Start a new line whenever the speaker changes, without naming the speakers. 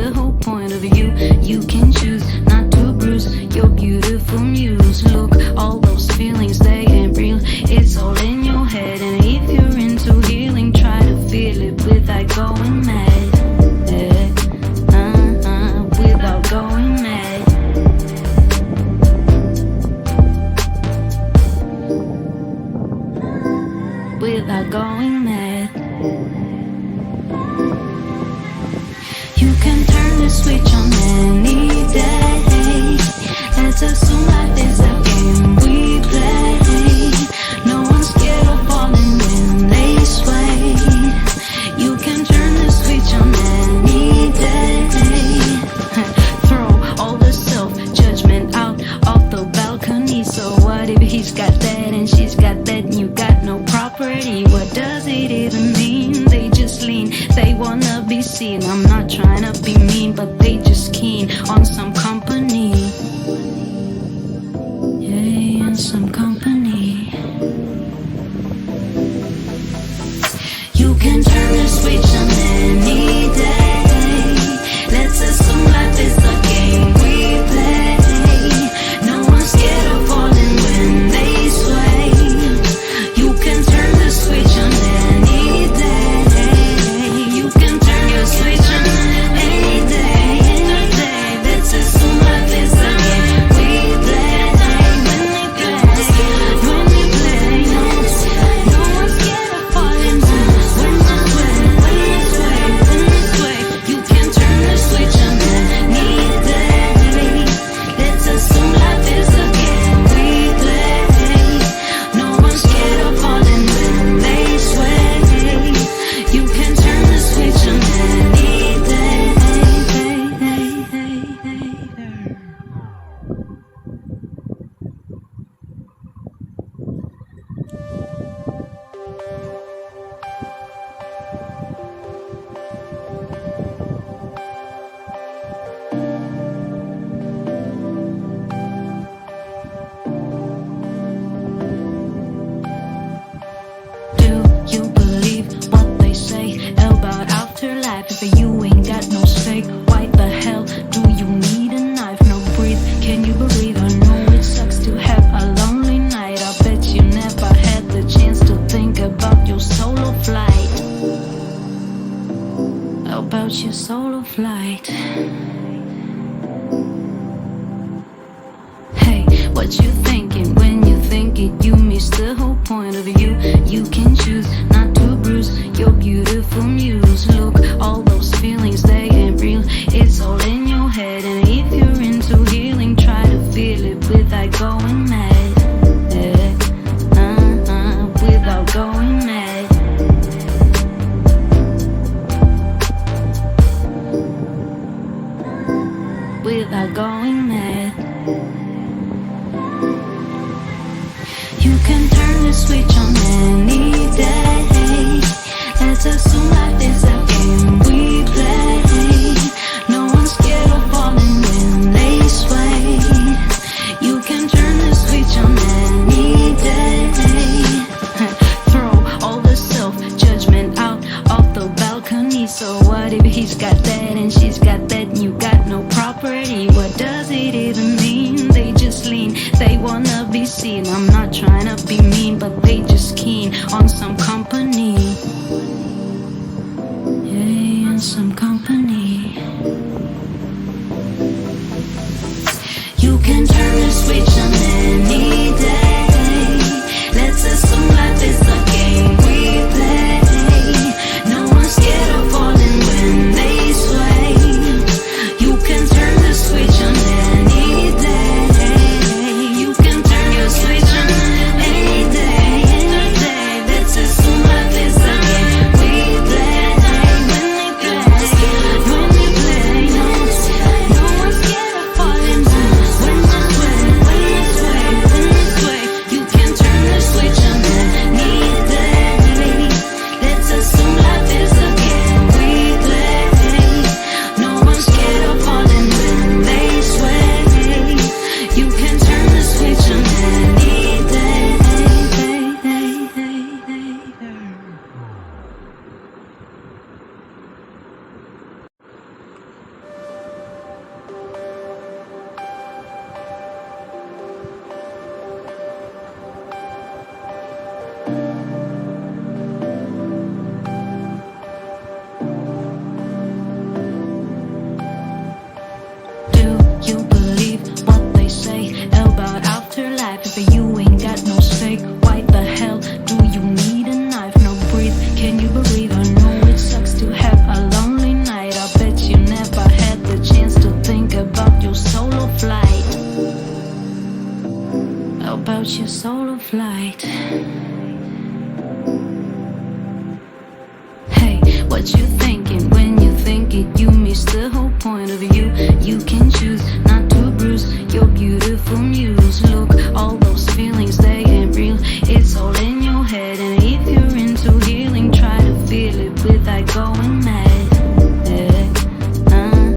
the whole point of you. You can choose not to bruise your beautiful muse. Look, all those feelings, they ain't real. It's all in your head. And if you're into healing, try to feel it without going mad. Without going mad. Without going mad. You can turn the switch on any day. Let's assume life is a game we play. No one's scared of falling when they sway. You can turn the switch on any day. Throw all the self-judgment out of the balcony. So what if he's got that and she's got that and you got no property? What does it even mean? They just lean, they wanna be seen. I'm not trying to be mean, but they just keen on some company. Yeah, on some company. You can turn the switch on any day. Let's assume life is a game we play. No one's scared of falling when they sway. You can turn the switch on any day. You can turn your switch on any day. Let's assume life is a game we play. When we play, no one's scared of falling when they sway. You can turn the switch on any day. Let's assume life is a game we play. No one's scared of falling when they sway. You can turn the switch on any day. Do you believe what they say about afterlife? If you ain't got no stake, why the hell do you need a knife? No breathe, can you believe? I know it sucks to have a lonely night. I bet you never had the chance to think about your solo flight. About your solo flight. Hey, what you thinking when you think it? You miss the whole point of you. You can choose not to bruise your beautiful muse. Look, all those feelings, they ain't real. It's all in your head. And if you're into healing, try to feel it without going mad. Without going mad. Without going mad. You can turn the switch on any day. Let's assume life is a game we play. No one's scared of falling when they sway. You can turn the switch on any day. Throw all the self-judgment out of the balcony. So what if he's got that and she's got that and you got no property? What does it even mean? They just lean, they wanna be seen. I'm not trying to be mean, but they just keen on some company. Yeah, on some company. You can turn the switch on any day. Let's assume life is a game we play. No one's scared of falling when they sway. You can turn the switch on any day. You can turn your switch on right. Hey, what you thinking when you think it? You miss the whole point of you. You can choose not to bruise your beautiful muse. Look